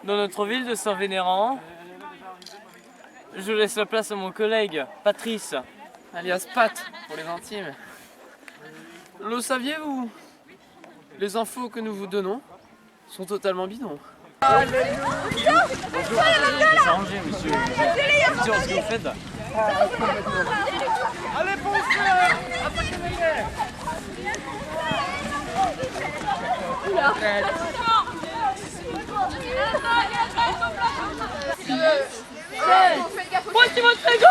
dans notre ville de Saint-Vénéran. Je laisse la place à mon collègue, Patrice. Alias Pat, pour les intimes. Le saviez-vous? Les infos que nous vous donnons sont totalement bidons. Bonjour, c'est Angers, monsieur. Monsieur, ce que vous faites là? Allez, foncez! Moi tu vas très grand.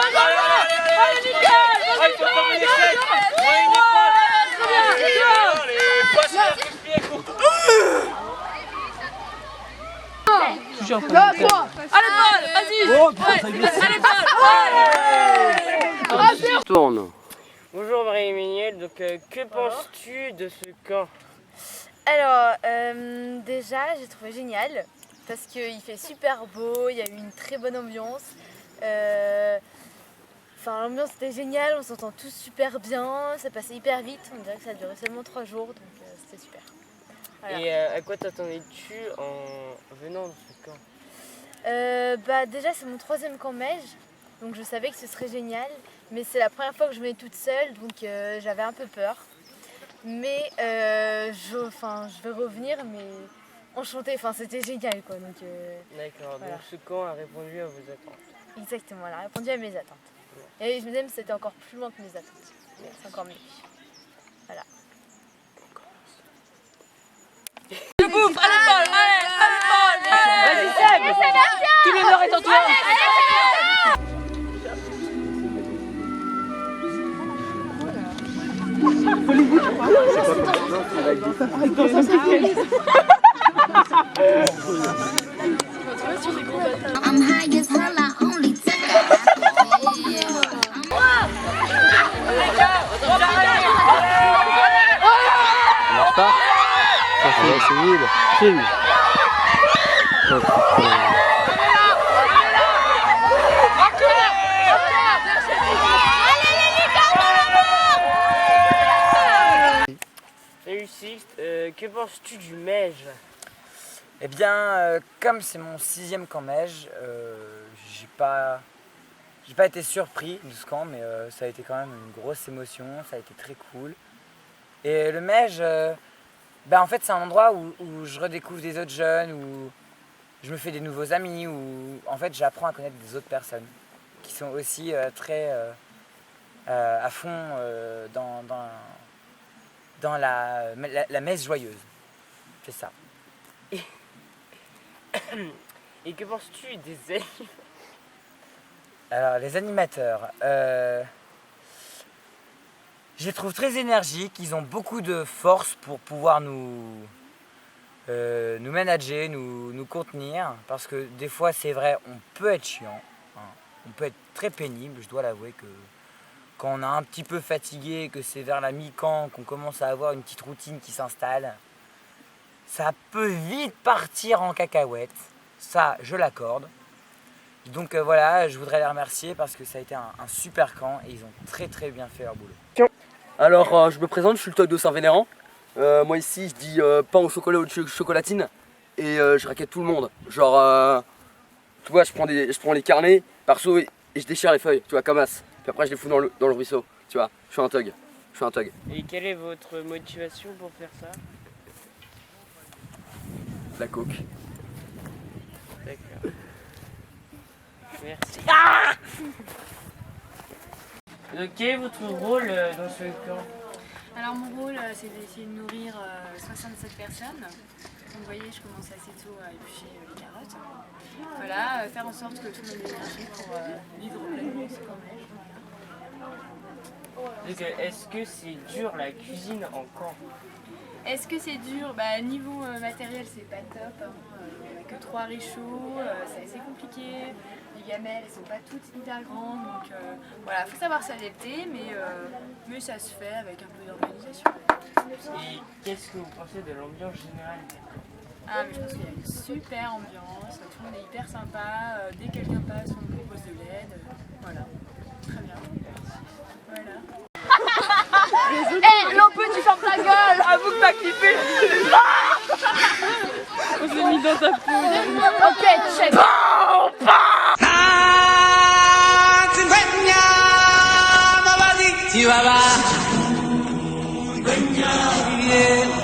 Allez Vas-y! Tourne. Bonjour Marie-Emmanuelle, donc que penses-tu de ce camp? Alors, déjà, j'ai trouvé génial parce qu'il fait super beau, il y a eu une très bonne ambiance. Enfin, l'ambiance était géniale, on s'entend tous super bien, ça passait hyper vite, on dirait que ça a duré seulement 3 jours, donc c'était super. Voilà. Et à quoi t'attendais-tu en venant de ce camp? Bah, déjà, c'est mon 3e camp Mège, donc je savais que ce serait génial, mais c'est la première fois que je venais toute seule, donc j'avais un peu peur. Mais je vais revenir, mais enchantée, enfin c'était génial quoi. Donc, D'accord, voilà. donc ce camp a répondu à vos attentes. Exactement, elle a répondu à mes attentes. Et je me disais que c'était encore plus loin que mes attentes. C'est encore mieux. Voilà. Le bouffe, allez Paul, allez Paul. Vas-y Seb, tout l'honneur est en toi. I'm high as hell, I only take C'est nul. Film. Salut Sixte, que penses-tu du Mège? Eh bien, comme c'est mon 6e camp Mège, j'ai pas été surpris de ce camp, mais ça a été quand même une grosse émotion, ça a été très cool. Et le Mège, en fait c'est un endroit où je redécouvre des autres jeunes, où je me fais des nouveaux amis, où en fait j'apprends à connaître des autres personnes qui sont aussi très à fond dans la messe joyeuse. C'est ça. Et que penses-tu des animaux? Alors, les animateurs, je les trouve très énergiques, ils ont beaucoup de force pour pouvoir nous manager, nous contenir, parce que des fois, c'est vrai, on peut être chiant, hein, on peut être très pénible, je dois l'avouer que quand on est un petit peu fatigué, que c'est vers la mi-camp, qu'on commence à avoir une petite routine qui s'installe, ça peut vite partir en cacahuète, ça je l'accorde. Donc voilà, je voudrais les remercier parce que ça a été un super camp et ils ont très bien fait leur boulot. Alors je me présente, je suis le toc de Saint-Vénéran. Moi ici je dis pain au chocolat ou chocolatine et je raquette tout le monde. Genre, tu vois, je prends les carnets, perso et je déchire les feuilles, tu vois, comme as. Puis après je les fous dans le ruisseau, tu vois, je suis un thug. Et quelle est votre motivation pour faire ça? La coke. D'accord. Merci. Donc, quel est votre rôle dans ce camp? Alors mon rôle c'est d'essayer de nourrir 67 personnes. Comme vous voyez, je commence assez tôt à éplucher les carottes. Voilà, faire en sorte que tout le monde ait l'énergie pour vivre pleinement ce camp Mège. Donc, est-ce que c'est dur la cuisine en camp? Est-ce que c'est dur? Niveau matériel c'est pas top, hein. Il n'y a que 3 réchauds, c'est assez compliqué. Les gamelles elles sont pas toutes hyper grandes, donc voilà, faut savoir s'adapter, mais ça se fait avec un peu d'organisation. Et qu'est-ce que vous pensez de l'ambiance générale? Ah mais je pense qu'il y a une super ambiance, tout le monde est hyper sympa, dès que quelqu'un passe on nous propose de l'aide, voilà, très bien. Voilà. Lampe, tu fermes ta gueule. Avoue que t'as kiffé. On s'est mis dans ta peau. Ok, check. Chihuahua.